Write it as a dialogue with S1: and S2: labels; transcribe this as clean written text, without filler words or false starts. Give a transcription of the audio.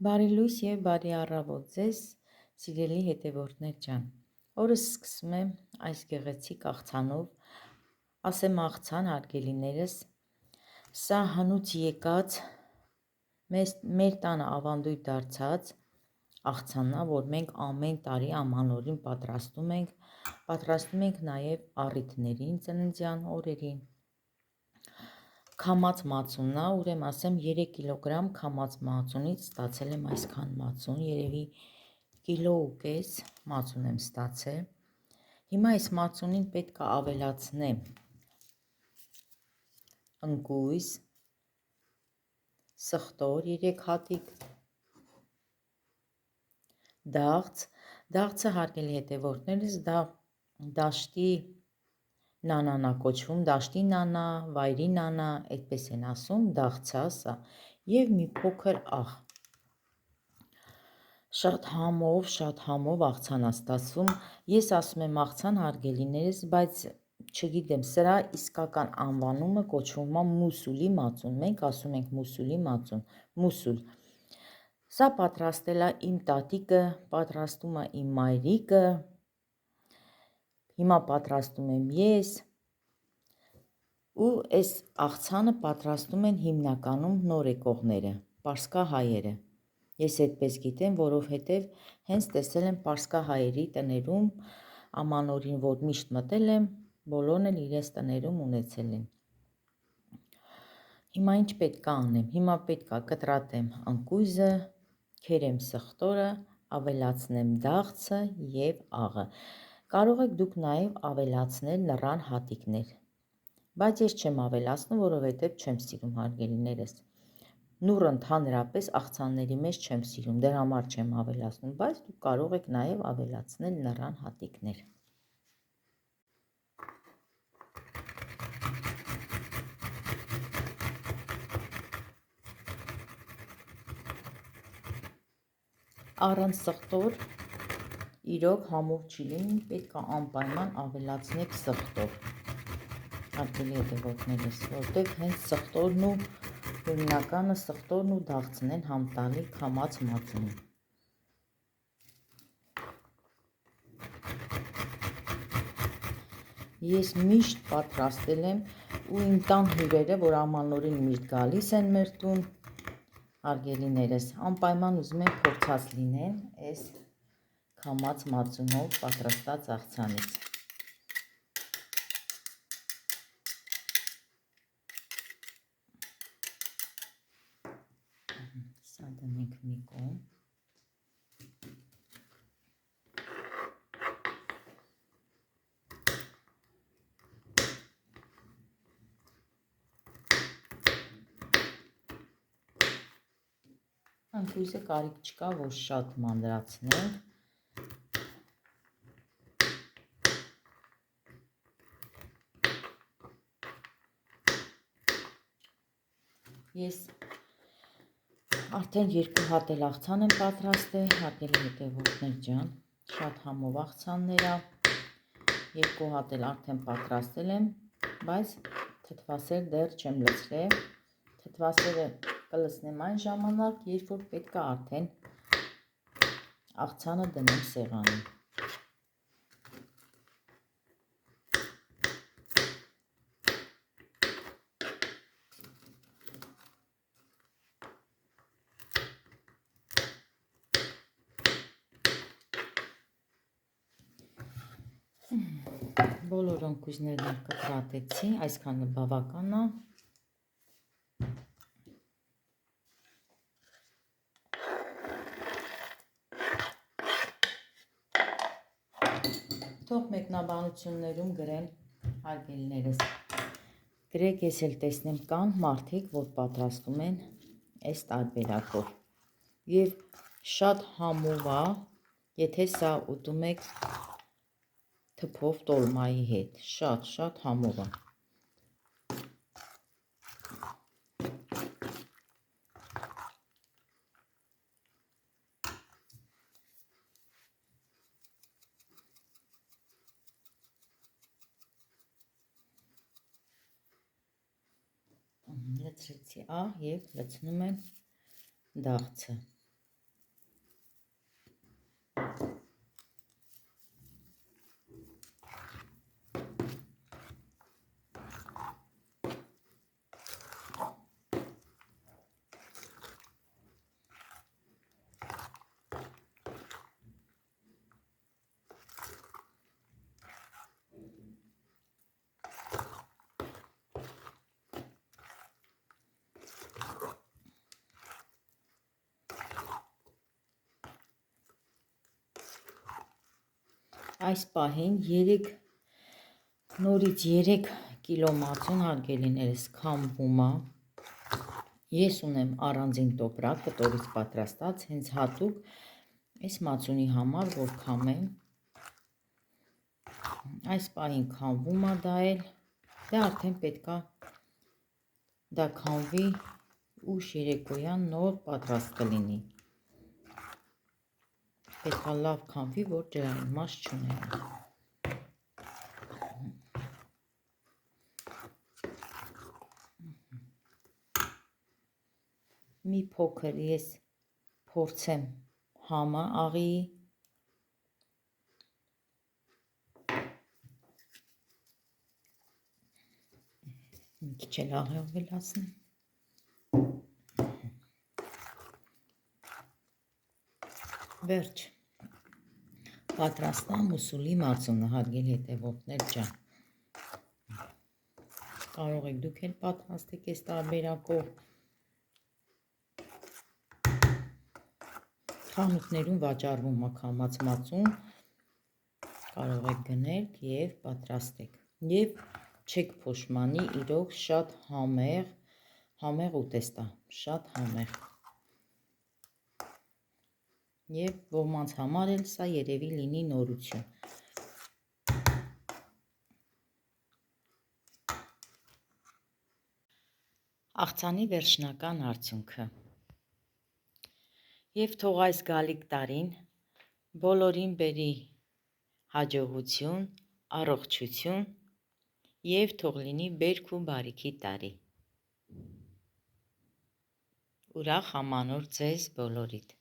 S1: Բարի լույս և բարի առավոտ ձեզ, սիրելի հետևորդներ ջան։ Օրս սկսում եմ այս գեղեցիկ աղցանով, ասեմ աղցան հարգելիներս, սա հնուց եկած, մեր տանը ավանդույթ դարձած աղցանն է, որ մենք ամեն տարի ամանորին պատրաստում ենք նաև առիթներին, ծննդյան օրերին։ Քամած մածունն է, ուրեմն ասեմ 3 կիլոգրամ քամած մածունից ստացել եմ այսքան մածուն, երևի կիլո ու կես մածուն եմ ստացել։ Հիմա այս մածունին պետք է ավելացնեմ ընկույզ, սխտոր 3 հատիկ, դաղձը հարգելի հետևորդներս, դա դաշտի նանան է կոչվում, դաշտի նանա, վայրի նանա, այդպես են ասում, դաղձա սա, և մի փոքր աղ։ Շատ համով աղցան է ստացվում, ես ասում եմ աղցան հարգելիներս, բայց չգիտեմ, սրա իսկական անվանումը կոչվում է մուսուլի մածուն, մենք ասում ենք մուսուլի մածուն, մուսուլ։ Սա պատրաստել է իմ տատիկը, պատրաստում է իմ մայրիկը, հիմա պատրաստում եմ ես, ու այս աղցանը պատրաստում են հիմնականում նոր եկողները, պարսկահայերը։ Ես այդպես գիտեմ, որովհետև հենց տեսել եմ պարսկահայերի տներում, ամանորին որ միշտ մտել եմ, բոլորն էլ իրենց տներում ունեցել են։ Հիմա ինչ պետք է անեմ, հիմա պետք է կտրատեմ ընկույզը, քերեմ սխտորը, ավելացնեմ դաղձը և աղը։ Կարող եք դուք նաև ավելացնել նռան հատիկներ, բայց ես չեմ ավելացնում, որովհետև չեմ սիրում հարգելիներս։ Նուռը ընդհանրապես աղցանների մեջ չեմ սիրում, դրա համար չեմ ավելացնում, բայց դուք կարող եք նաև ավելացնել նռան հատիկներ։ Առանց սխտոր իրոք համով չի լինի, պետք է անպայման ավելացնեք սխտոր, հարգելի հետևորդներս, որտեղ հենց սխտորն ու հիմնականը սխտորն ու դաղձն են համ տալի քամած մածունին։ Ես միշտ պատրաստել եմ ու իմ տան հյուրերը, որ ամանորին միշտ գալիս են մեր տուն, հարգելիներս, անպայման ուզում են փորձած լինեն այս քամած մածունով պատրաստած աղցանից։ Սա դնենք մի կողմ։ Ընկույզը կարիք չկա, որ շատ մանրացնենք։ Ես արդեն 2 հատ էլ աղցան եմ պատրաստել, հարգելի հետևորդներ ջան, շատ համով աղցաններ է, 2 հատ էլ արդեն պատրաստել եմ, բայց թթվասեր դեռ չեմ լցրել, թթվասերը կլցնեմ այն ժամանակ, երբ որ պետք է արդեն աղցանը դնեմ սեղանին։ Բոլոր ընկույզներն կտրատեցի, այսքանը բավական է։ Թող մեկնաբանություններում գրեն հարգելիներս, գրեք, ես էլ տեսնեմ կան մարդիկ, որ պատրաստում են այս տարբերակով և շատ համով է, եթե սա ուտում եք թփով տոլմայի հետ, շատ համով է։ Լցրեցի աղ և լցնում եմ դաղձը։ Այս պահին նորից 3 կիլո մածուն հարգելիներս քամվում է։ Ես ունեմ առանձին տոպրակ կտորից պատրաստած հենց հատուկ այս մածունի համար, որ քամեմ։ Այս պահին քամվում է դա էլ, դե արդեն պետքա դա քամվի ուշ երեկոյան նոր պատրաստ կլինի։ Պետքա լավ քամվի, որ ջրայինմաս չունենա։ Մի փոքր ես փորձեմ համը աղիի, մի քիչ էլ աղի ավելացնեմ։ Վերջ, պատրաստա մուսուլի մածունը, հարգելի հետևորդներ ջան։ Կարող եք դուք էլ պատրաստեք այս տարբերակով։ Խանութներում վաճառվում է քամած մածուն, կարող եք գնել եւ պատրաստեք։ Եվ չեք փոշմանի, իրոք շատ համեղ ուտեստ է, շատ համեղ։ Եվ ոմանց համար էլ սա երևի լինի նորություն։ Աղցանի վերջնական արդյունքը։ Եվ թող այս գալիք տարին բոլորին բերի հաջողություն, առողջություն եւ թող լինի բերք ու բարիքի տարի։ Ուրախ ամանոր ձեզ բոլորիդ։